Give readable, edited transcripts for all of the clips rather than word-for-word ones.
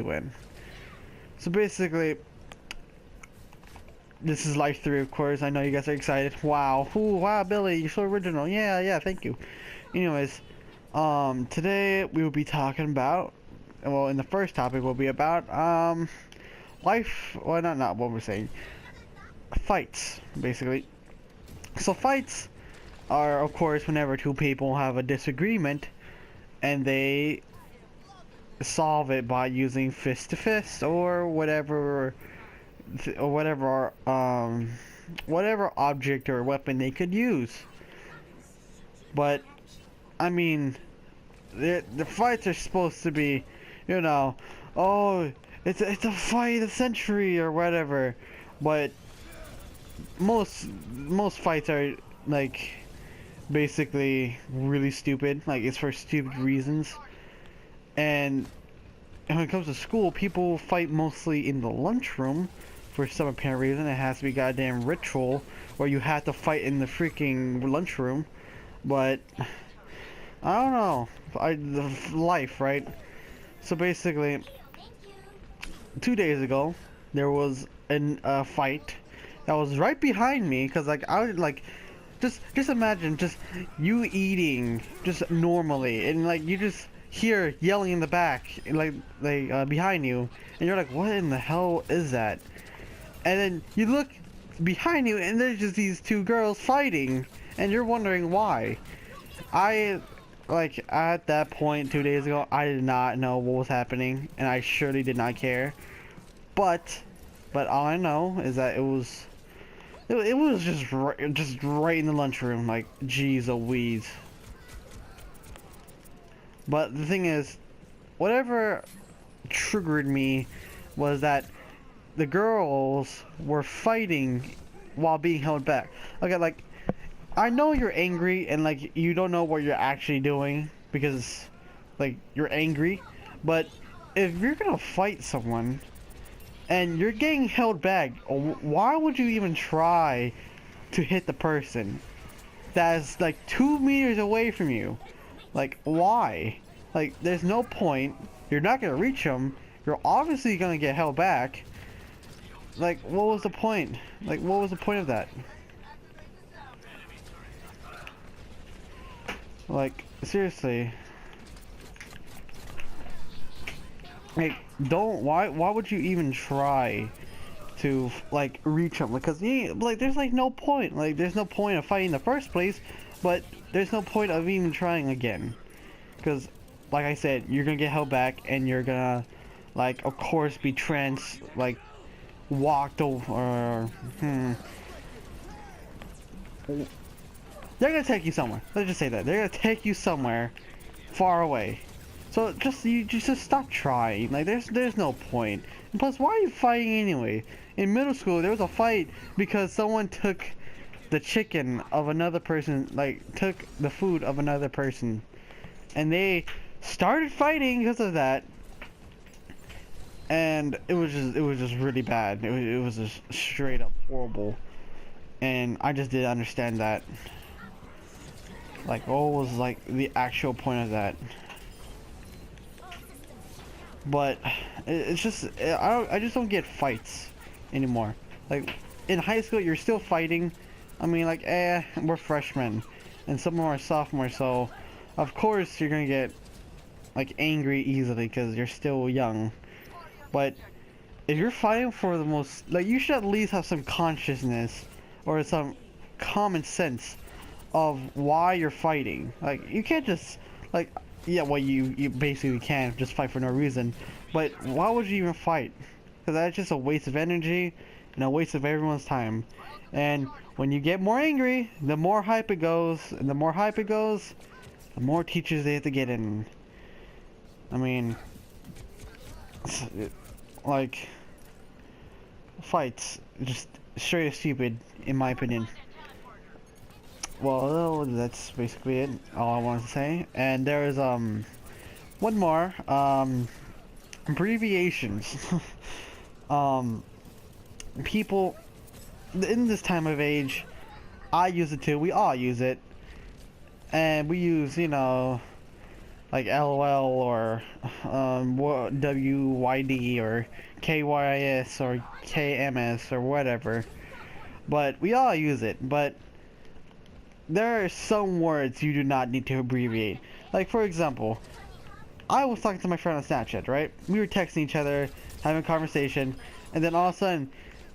win. So basically, this is Life 3, of course. I know you guys are excited. Wow. Ooh, wow, Billy, you're so original. Yeah, thank you. Anyways, today we will be talking about, well, in the first topic will be about, life, well, not what we're saying, fights, basically. So fights are, of course, whenever two people have a disagreement and they solve it by using fist to fist or whatever whatever object or weapon they could use. But I mean, the fights are supposed to be, you know, oh, it's a fight of the century or whatever. But most fights are like basically really stupid. Like, it's for stupid reasons. And when it comes to school, people fight mostly in the lunchroom for some apparent reason. It has to be goddamn ritual where you have to fight in the freaking lunchroom. But I don't know. Life, right? So basically, 2 days ago, there was a fight that was right behind me. Cause like I was like, just imagine just you eating just normally, and like you just hear yelling in the back, like behind you, and you're like, what in the hell is that? And then you look behind you, and there's just these two girls fighting, and you're wondering why. Like, at that point 2 days ago, I did not know what was happening, and I surely did not care. But all I know is that it was just right in the lunchroom. Like, jeez Louise. But the thing is, whatever triggered me was that the girls were fighting while being held back. Okay, like, I know you're angry and like you don't know what you're actually doing because like you're angry, but if you're gonna fight someone and you're getting held back, why would you even try to hit the person that's like 2 meters away from you? Like, why? Like, there's no point. You're not gonna reach them. You're obviously gonna get held back. Like, what was the point? Like, what was the point of that? Like, seriously. Like, why would you even try to, like, reach them? Because, like, there's, like, no point. Like, there's no point of fighting in the first place, but there's no point of even trying again. Because, like I said, you're gonna get held back, and you're gonna, like, of course, be walked over, they're gonna take you somewhere. Let's just say that. They're gonna take you somewhere far away. So just stop trying. Like, there's no point. And plus, why are you fighting anyway? In middle school, there was a fight because someone took the chicken of another person, like, took the food of another person. And they started fighting because of that. And it was just really bad. It was just straight up horrible. And I just didn't understand that. Like, what was like the actual point of that? But it's just I just don't get fights anymore. Like, in high school, you're still fighting. I mean, like, we're freshmen, and some of them are sophomores, so of course you're gonna get like angry easily because you're still young. But if you're fighting for the most, like, you should at least have some consciousness or some common sense of why you're fighting. Like, you can't just, like, yeah, well, you basically can't just fight for no reason, but why would you even fight? Because that's just a waste of energy and a waste of everyone's time. And when you get more angry, the more hype it goes, and the more hype it goes, the more teachers they have to get in. I mean, like, fights just straight up stupid in my opinion. Well, that's basically it, all I wanted to say. And there is one more, abbreviations. People in this time of age, I use it too, we all use it, and we use, like LOL or WYD or KYS or KMS or whatever. But we all use it. But there are some words you do not need to abbreviate. Like, for example, I was talking to my friend on Snapchat, right? We were texting each other, having a conversation, and then all of a sudden,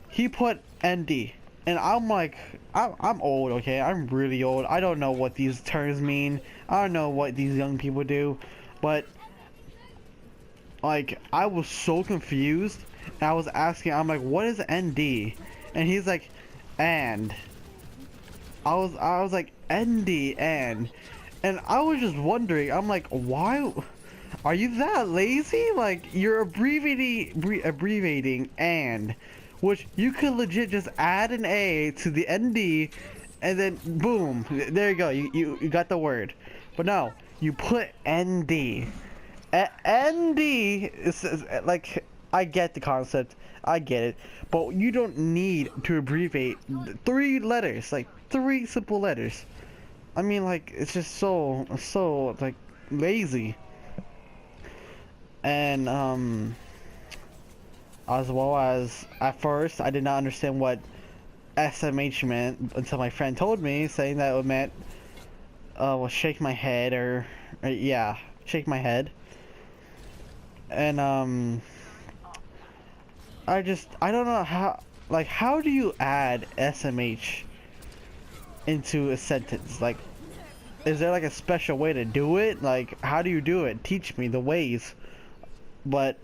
he put ND. And I'm like, I'm old, okay? I'm really old. I don't know what these terms mean. I don't know what these young people do. But, like, I was so confused. And I was asking, I'm like, what is ND? And he's like, and. I was like, ND, and I was just wondering, I'm like, why are you that lazy? Like, you're abbreviating and, which you could legit just add an A to the ND, and then boom, there you go, you got the word. But no, you put ND. ND is like, I get the concept, I get it, but you don't need to abbreviate 3 letters, like 3 simple letters. I mean, like, it's just so like lazy. And as well as at first I did not understand what SMH meant until my friend told me, saying that it meant well, shake my head or yeah, shake my head. And I don't know how, like, how do you add SMH into a sentence? Like, is there like a special way to do it? Like, how do you do it? Teach me the ways. But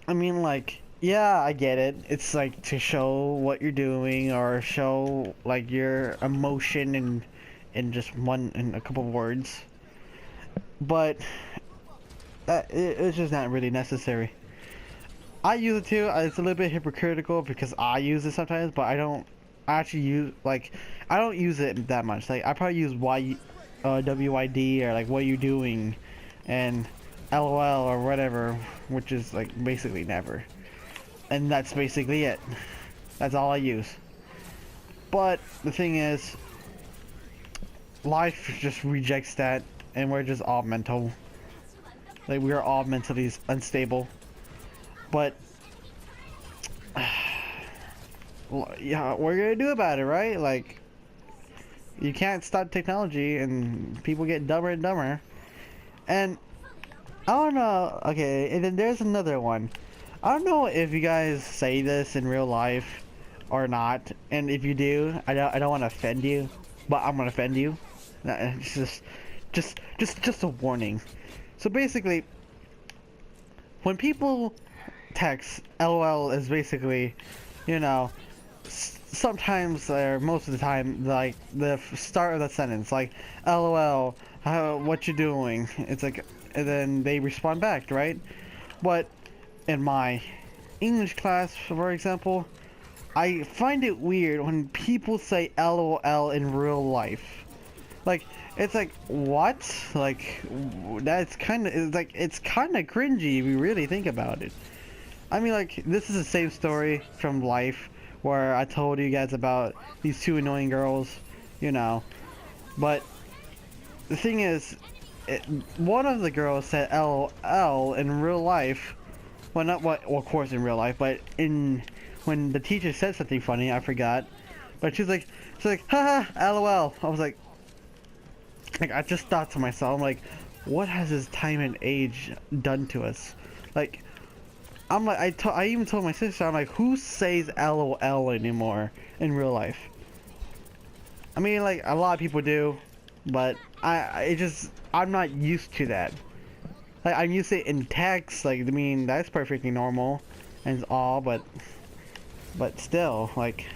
I mean, like, yeah, I get it. It's like to show what you're doing or show like your emotion in just in a couple of words. But it's just not really necessary. I use it too. It's a little bit hypocritical because I use it sometimes, but I don't actually use, like, I don't use it that much. Like, I probably use WYD or like what you doing and LOL or whatever, which is like basically never. And that's basically it. That's all I use. But the thing is, life just rejects that, and we're just all mental. Like, we are all mentally unstable. But yeah, what are you gonna do about it, right? Like, you can't stop technology, and people get dumber and dumber. And I don't know. Okay, and then there's another one. I don't know if you guys say this in real life or not, and if you do, I don't want to offend you, but I'm gonna offend you. It's just a warning. So basically, when people text, LOL is basically, you know, sometimes or most of the time, like the start of the sentence, like LOL, what you doing? It's like, and then they respond back, right? But in my English class, for example, I find it weird when people say LOL in real life. Like, it's like, what? Like, that's kind of, it's kind of cringy if you really think about it. I mean, like, this is the same story from life where I told you guys about these 2 annoying girls, you know. But the thing is, one of the girls said LOL in real life. Well, not what, well, of course in real life, but when the teacher said something funny, I forgot. But she's like, haha, LOL. I was like, I just thought to myself, I'm like, what has this time and age done to us? Like, I'm like, I even told my sister, I'm like, who says LOL anymore in real life? I mean, like, a lot of people do, but I'm not used to that. Like, I'm used to it in text, like, I mean, that's perfectly normal and all, but still, like,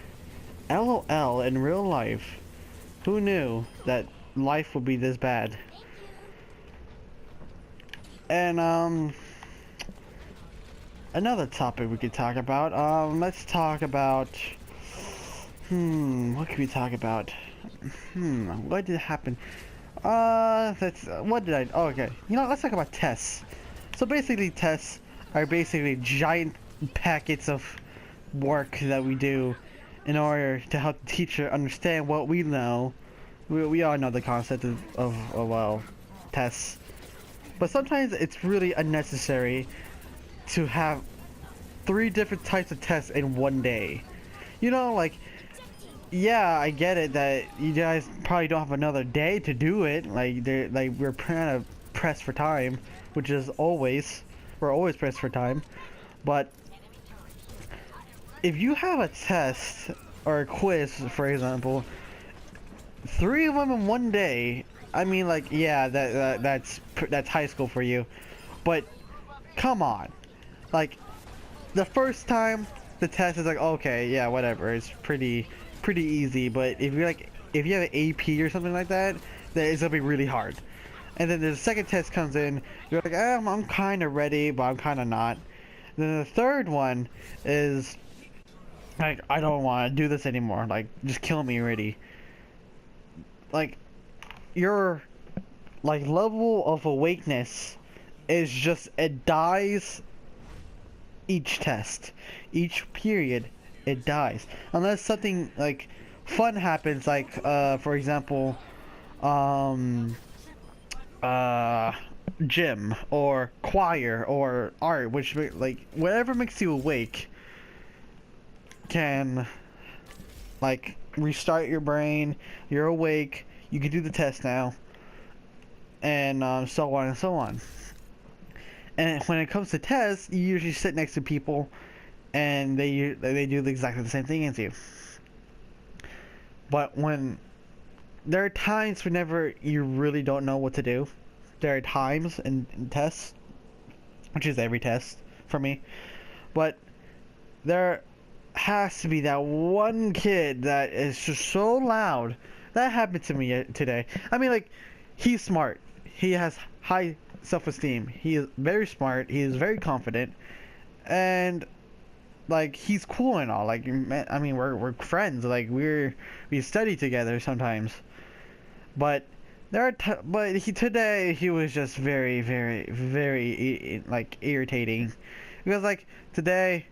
LOL in real life, who knew that life would be this bad? And, another topic we could talk about, let's talk about, what can we talk about? What did happen? What did I, oh, okay. You know, let's talk about tests. So basically, tests are basically giant packets of work that we do in order to help the teacher understand what we know. We all know the concept of well, tests. But sometimes it's really unnecessary to have 3 different types of tests in one day. You know, like, yeah, I get it that you guys probably don't have another day to do it. Like, we're kind of pressed for time, which is always, we're always pressed for time. But if you have a test or a quiz, for example, 3 of them in one day, I mean, like, yeah, that's high school for you. But come on, like, the first time the test is like, okay, yeah, whatever, it's pretty easy. But if you have an AP or something like that, then it's gonna be really hard. And then the second test comes in, you're like, I'm kind of ready, but I'm kind of not. And then the third one is like, I don't want to do this anymore. Like, just kill me already. Like, your like level of awakeness is just, it dies each test, each period, it dies unless something like fun happens, like for example gym or choir or art, which like whatever makes you awake can like restart your brain, you're awake, you can do the test now, and so on and so on. And when it comes to tests, you usually sit next to people and they do exactly the same thing as you. But when there are times whenever you really don't know what to do, there are times in tests, which is every test for me, but there has to be that one kid that is just so loud. That happened to me today. I mean, like, he's smart, he has high self-esteem, he is very smart, he is very confident, and like, he's cool and all. Like, I mean, we're friends, like, we study together sometimes. But today he was just very like irritating, because like today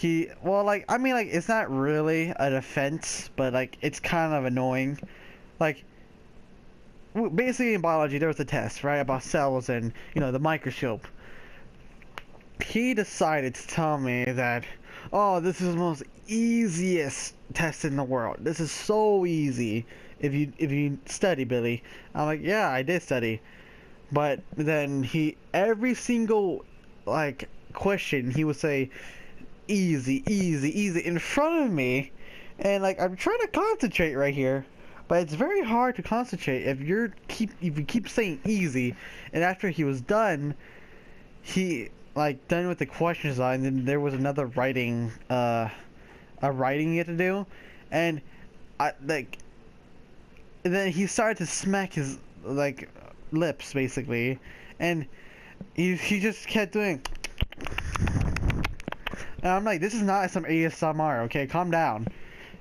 I mean, like, it's not really an offense, but like it's kind of annoying. Like, basically in biology there was a test, right, about cells and, you know, the microscope. He decided to tell me that, oh, this is the most easiest test in the world. This is so easy if you study, Billy. I'm like, yeah, I did study. But then every single like question, he would say easy in front of me, and like, I'm trying to concentrate right here, but it's very hard to concentrate if you keep saying easy. And after he was done, done with the question design, then there was another writing, a writing you had to do, and and then he started to smack his like lips basically, and he just kept doing, and I'm like, this is not some ASMR, okay, calm down.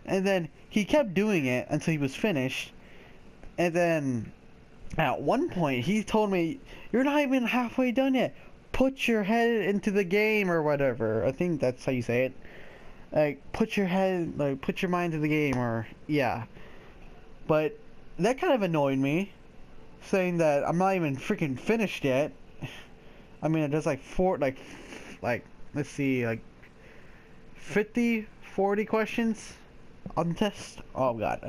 And then he kept doing it until he was finished, and then at one point he told me, you're not even halfway done yet. Put your head into the game, or whatever. I think that's how you say it. Like, put your mind to the game, or, yeah. But that kind of annoyed me, saying that I'm not even freaking finished yet. I mean, there's like let's see, like 40 questions on the test. Oh god.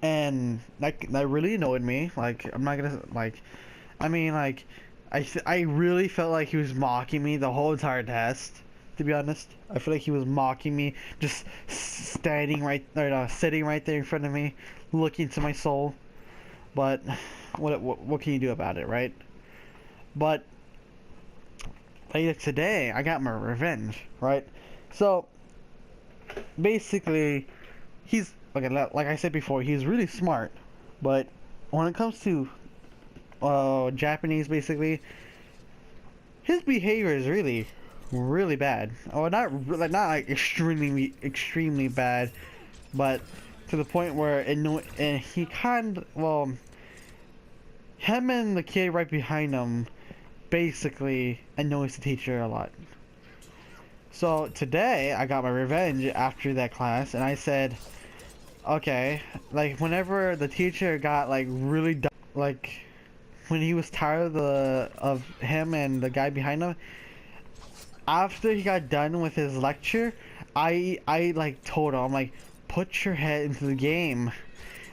And that really annoyed me. Like, I'm not gonna, like, I mean, like, I really felt like he was mocking me the whole entire test, to be honest. I feel like he was mocking me, just sitting right there in front of me, looking into my soul. But what can you do about it, right? But like, today I got my revenge, right? So basically, he's okay, like I said before, he's really smart, but when it comes to Japanese, basically, his behavior is really bad. Oh, not like extremely bad, but to the point where and he him and the kid right behind him basically annoys the teacher a lot. So today I got my revenge after that class, and I said, okay, like, whenever the teacher got like really dumb, like when he was tired of him and the guy behind him, after he got done with his lecture, I like told him, I'm like, put your head into the game.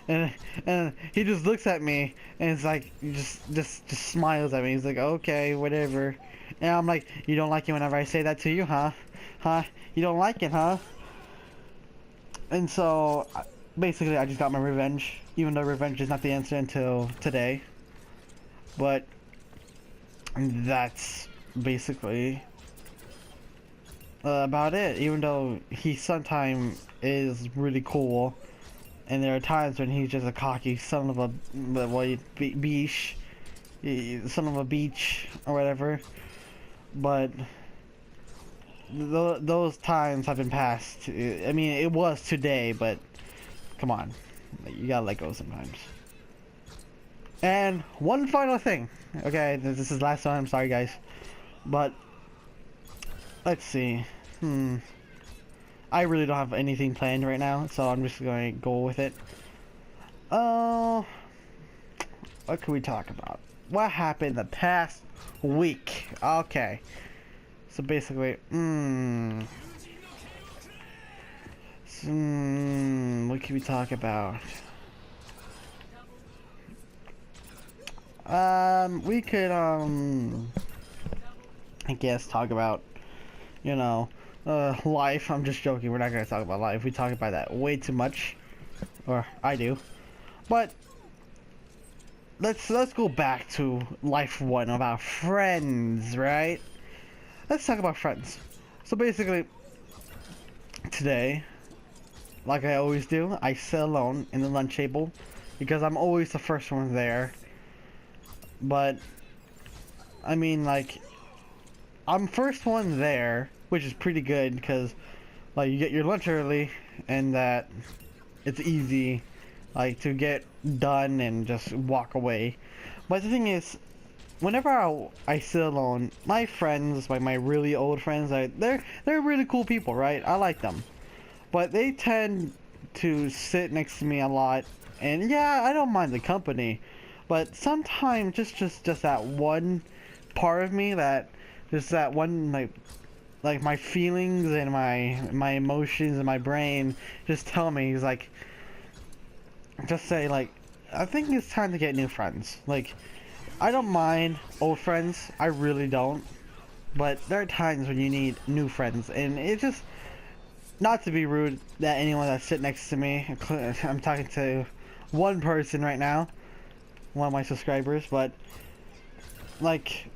And and he just looks at me and it's like just smiles at me. He's like, okay, whatever. And I'm like, you don't like it whenever I say that to you, huh? Huh? You don't like it, huh? And so basically I just got my revenge, even though revenge is not the answer until today. But that's basically about it. Even though he sometimes is really cool, and there are times when he's just a cocky son of a beach, son of a beach or whatever. But those times have been past. I mean, it was today, but come on, you gotta let go sometimes. And one final thing. Okay, this is the last one. I'm sorry, guys, but let's see. I really don't have anything planned right now, so I'm just going to go with it. Oh, what can we talk about? What happened the past week? Okay, so basically, what can we talk about? We could, I guess talk about, you know, life. I'm just joking. We're not gonna talk about life. We talk about that way too much, or I do. But let's go back to life one about friends, right? Let's talk about friends. So basically, today, like I always do, I sit alone in the lunch table because I'm always the first one there. But I mean, like, I'm first one there, which is pretty good because, like, you get your lunch early, and that it's easy, like, to get done and just walk away. But the thing is, whenever I sit alone, my friends, like my really old friends, they're really cool people, right? I like them, but they tend to sit next to me a lot, and yeah, I don't mind the company, but sometimes just that one part of me that just that one like my feelings and my emotions and my brain just tell me, he's like, just say like, I think it's time to get new friends. Like, I don't mind old friends, I really don't, but there are times when you need new friends, and it's just, not to be rude that anyone that sit next to me, I'm talking to one person right now, one of my subscribers, but like,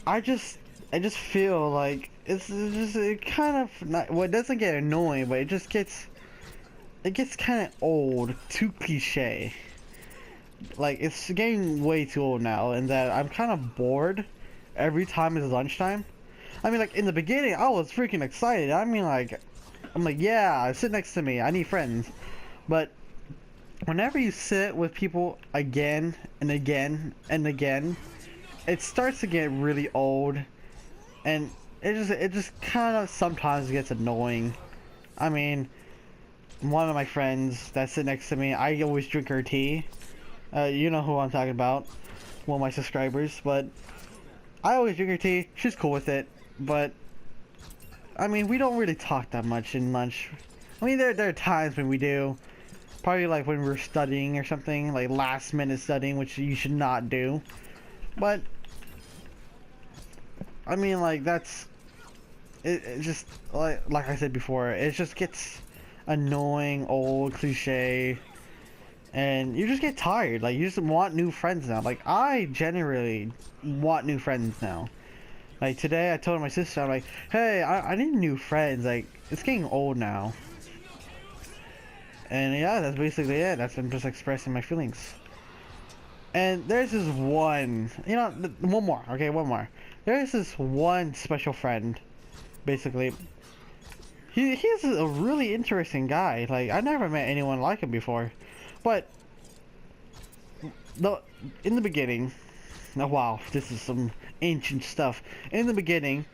I just feel like it kind of not, well, it doesn't get annoying, but it gets kind of old, too cliche. Like, it's getting way too old now, and that I'm kind of bored every time it's lunchtime. I mean, like, in the beginning, I was freaking excited. I mean, like, I'm like, yeah, sit next to me, I need friends. But whenever you sit with people again and again and again, it starts to get really old, and it just kind of sometimes gets annoying. I mean, one of my friends that sit next to me, I always drink her tea. You know who I'm talking about, one of my subscribers. But I always drink her tea. She's cool with it, but I mean, we don't really talk that much in lunch. I mean, there are times when we do. Probably like when we're studying or something, like last minute studying, which you should not do. But I mean, like, that's it just like I said before, it just gets annoying, old, cliche, and you just get tired. Like, you just want new friends now. Like, I generally want new friends now. Like, today I told my sister, I'm like, hey, I need new friends. Like, it's getting old now. And yeah, that's basically it. That's been just expressing my feelings. And there's this one, you know, one more, okay, one more. There's this one special friend, basically. He's a really interesting guy. Like, I never met anyone like him before. But in the beginning, oh wow, this is some ancient stuff. In the beginning,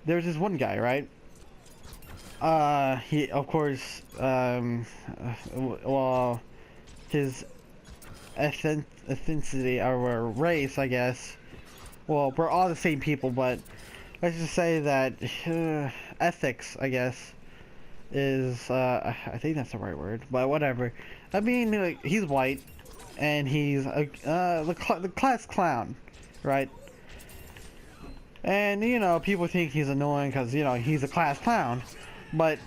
there's this one guy, right? He, of course, well, his ethnicity or race, I guess. Well, we're all the same people, but let's just say that ethics, I guess, is I think that's the right word, but whatever. I mean, like, he's white, and he's the class clown, right? And you know, people think he's annoying because you know he's a class clown, but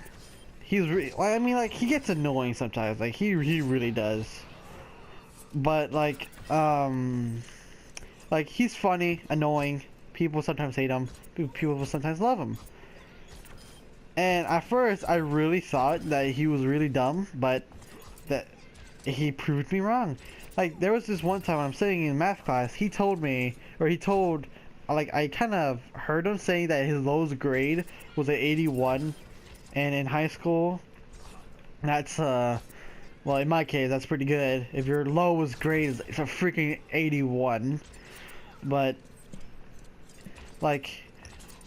I mean, like, he gets annoying sometimes. Like he really does. But like he's funny, annoying. People sometimes hate him. People sometimes love him. And at first, I really thought that he was really dumb, but that he proved me wrong. Like, there was this one time when I'm sitting in math class, he told me, or he told, like, I kind of heard him saying that his lowest grade was an 81, and in high school, that's, well, in my case, that's pretty good. If your lowest grade is a freaking 81, but, like,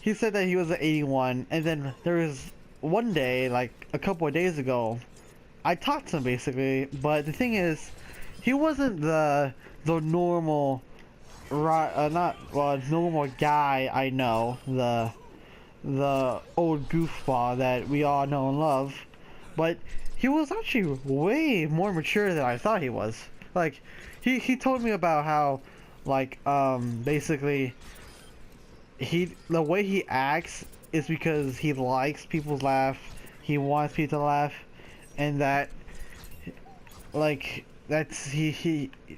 he said that he was an 81, and then there was one day, like a couple of days ago, I talked to him basically, but the thing is, he wasn't the normal, normal guy I know, the old goofball that we all know and love, but he was actually way more mature than I thought he was. Like, he told me about how, like, basically, the way he acts is because he likes people to laugh, he wants people to laugh, and that, like, that's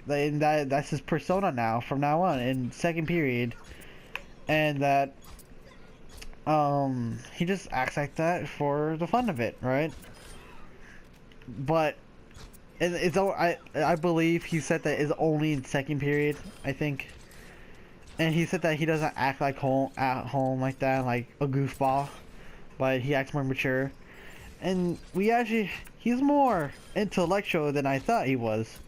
that's his persona now, from now on, in second period, and that, he just acts like that for the fun of it, right? But, I believe he said that is only in second period, I think. And he said that he doesn't act like at home like that, like a goofball, but he acts more mature. And he's more intellectual than I thought he was.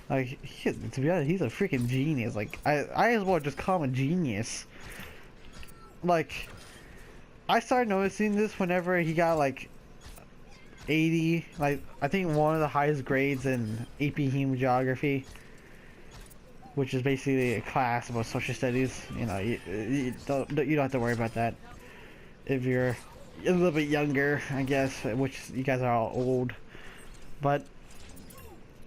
Like, to be honest, he's a freaking genius. Like, I as well just call him a genius. Like, I started noticing this whenever he got like 80, like I think one of the highest grades in AP Human Geography, which is basically a class about social studies. You know, you don't have to worry about that if you're a little bit younger, I guess, which you guys are all old. But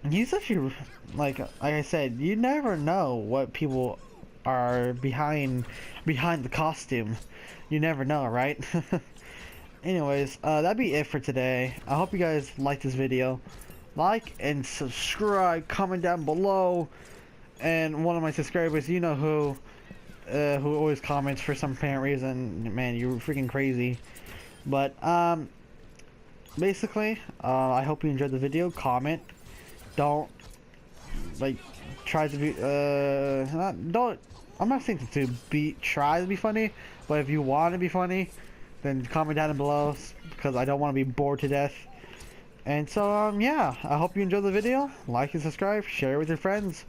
he's actually, like I said, you never know what people are behind the costume. You never know, right? Anyways, that'd be it for today. I hope you guys liked this video. Like and subscribe, comment down below. And one of my subscribers, you know who always comments for some apparent reason. Man, you're freaking crazy. But basically, I hope you enjoyed the video. Comment. Don't like try to be I'm not saying to try to be funny, but if you want to be funny, then comment down below, because I don't want to be bored to death. And so yeah, I hope you enjoyed the video. Like and subscribe, share it with your friends.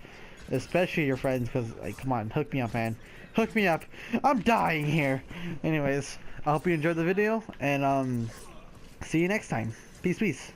Especially your friends, because, like, come on, hook me up, man. Hook me up. I'm dying here. Anyways, I hope you enjoyed the video, and, see you next time. Peace, peace.